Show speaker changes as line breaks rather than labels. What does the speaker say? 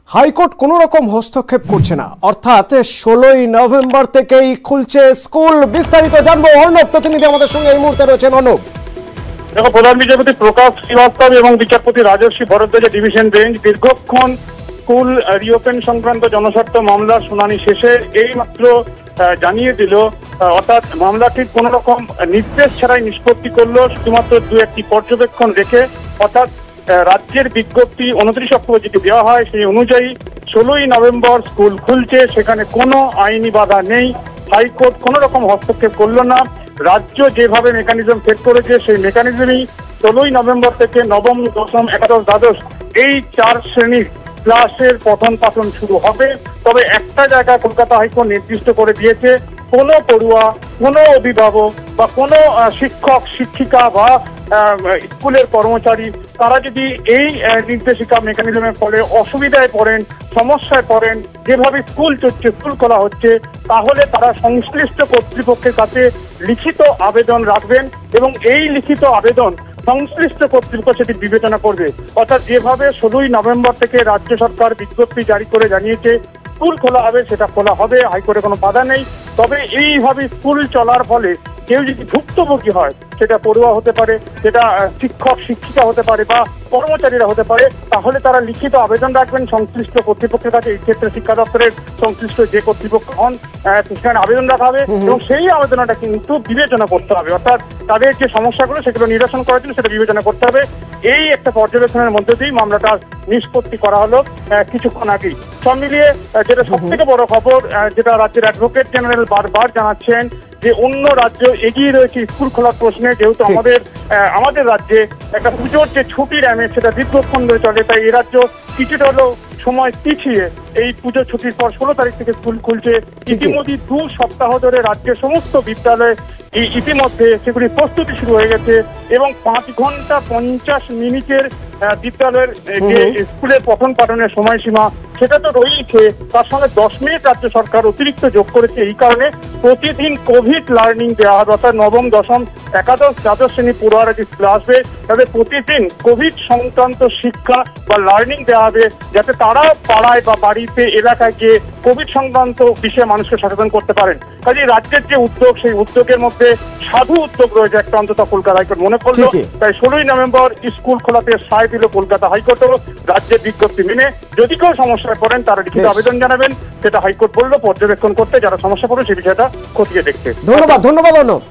High court কোনো রকম হস্তক্ষেপ করছে না, অর্থাৎ 16ই নভেম্বর থেকেই খুলছে স্কুল। বিস্তারিত জানবো, অর্ণব প্রতিনিধি আমাদের সঙ্গে এই মুহূর্তে রয়েছেন। অর্ণব,
দেখো, প্রধান বিচারপতি প্রকাশ শ্রীবাস্তব এবং বিচারপতি রাজর্ষি ভরদ্বাজের ডিভিশন বেঞ্চ দীর্ঘক্ষণ স্কুল রিওপেন সংক্রান্ত জনস্বার্থ মামলার শুনানি শেষে এইমাত্র জানিয়ে দিল, অর্থাৎ মামলাটির কোন রকম নির্দেশ ছাড়াই নিষ্পত্তি করলো, শুধুমাত্র দু একটি পর্যবেক্ষণ রেখে। অর্থাৎ রাজ্যের বিজ্ঞপ্তি 29 অক্টোবর যেটি দেওয়া হয় সেই অনুযায়ী 16ই নভেম্বর স্কুল খুলছে, সেখানে কোনো আইনি বাধা নেই। হাইকোর্ট কোনো রকম হস্তক্ষেপ করলো না। রাজ্য যেভাবে মেকানিজম সেট করেছে সেই মেকানিজমই 16ই নভেম্বর থেকে নবম, দশম, একাদশ, দ্বাদশ এই 4 শ্রেণীর ক্লাসের পঠন পাঠন শুরু হবে। তবে একটা জায়গা কলকাতা হাইকোর্ট নির্দিষ্ট করে দিয়েছে, কোনো পড়ুয়া, কোনো অভিভাবক বা কোনো শিক্ষক শিক্ষিকা বা স্কুলের কর্মচারী তারা যদি এই নির্দেশিকা মেকানিজমের ফলে অসুবিধায় পড়েন, সমস্যায় পড়েন, যেভাবে স্কুল চলছে, স্কুল খোলা হচ্ছে, তাহলে তারা সংশ্লিষ্ট কর্তৃপক্ষের কাছে লিখিত আবেদন রাখবেন এবং এই লিখিত আবেদন সংশ্লিষ্ট কর্তৃপক্ষ সেটি বিবেচনা করবে। অর্থাৎ যেভাবে 16ই নভেম্বর থেকে রাজ্য সরকার বিজ্ঞপ্তি জারি করে জানিয়েছে স্কুল খোলা হবে, সেটা খোলা হবে, হাইকোর্টে কোনো বাধা নেই। তবে এইভাবে স্কুল চলার ফলে কেউ যদি ভুক্তভোগী হয়, সেটা পড়ুয়া হতে পারে, সেটা শিক্ষক শিক্ষিকা হতে পারে বা কর্মচারীরা হতে পারে, তাহলে তারা লিখিত আবেদন রাখবেন সংশ্লিষ্ট কর্তৃপক্ষের কাছে। এই ক্ষেত্রে শিক্ষা দপ্তরের সংশ্লিষ্ট যে কর্তৃপক্ষ হন সেখানে আবেদন রাখা হবে এবং সেই আবেদনটা কিন্তু বিবেচনা করতে হবে। অর্থাৎ তাদের যে সমস্যাগুলো সেগুলো নিরসন করার জন্য সেটা বিবেচনা করতে হবে। এই একটা পর্যবেক্ষণের মধ্যে দিয়েই মামলাটা নিষ্পত্তি করা হলো কিছুক্ষণ আগেই। সব মিলিয়ে যেটা সব থেকে বড় খবর, যেটা রাজ্যের অ্যাডভোকেট জেনারেল বারবার জানাচ্ছেন যে অন্য রাজ্য এগিয়ে রয়েছে স্কুল খোলার প্রশ্নে, যেহেতু আমাদের রাজ্যে একটা পুজোর যে ছুটির আমেজ সেটা দীর্ঘক্ষণ ধরে চলে, তাই এ রাজ্য কিছুটা হলেও সময় পিছিয়ে এই পুজোর ছুটির পর 16 তারিখ থেকে স্কুল খুলছে। ইতিমধ্যে 2 সপ্তাহ ধরে রাজ্যের সমস্ত বিদ্যালয়ে ইতিমধ্যে সেগুলির প্রস্তুতি শুরু হয়ে গেছে এবং 5 ঘন্টা 50 মিনিটের বিদ্যালয়ের যে স্কুলের পঠন পাঠনের সময়সীমা সেটা তো রয়েছে, তার সঙ্গে 10 মিনিট রাজ্য সরকার অতিরিক্ত যোগ করেছে। এই কারণে প্রতিদিন কোভিড লার্নিং দেওয়া হবে, অর্থাৎ নবম, দশম, একাদশ, দ্বাদশ শ্রেণী পড়ুয়ারা যে স্কুলে আসবে তাদের প্রতিদিন কোভিড সংক্রান্ত শিক্ষা বা লার্নিং দেওয়া হবে, যাতে তারা পাড়ায় বা বাড়িতে এলাকায় গিয়ে কোভিড সংক্রান্ত বিষয়ে মানুষকে সচেতন করতে পারেন। কাজে রাজ্যের যে উদ্যোগ সেই উদ্যোগের মধ্যে সাধু উদ্যোগ রয়েছে একটা, অন্তত কলকাতা হাইকোর্ট মনে করলো। তাই 16ই নভেম্বর স্কুল খোলাতে সায় দিল কলকাতা হাইকোর্টও রাজ্যের বিজ্ঞপ্তি মেনে। যদি কেউ সমস্যায় পড়েন তারা লিখিত আবেদন জানাবেন, সেটা হাইকোর্ট বললো পর্যবেক্ষণ করতে, যারা সমস্যা পড়ে সেই বিষয়টা খতিয়ে দেখতে।
ধন্যবাদ অর্ণব।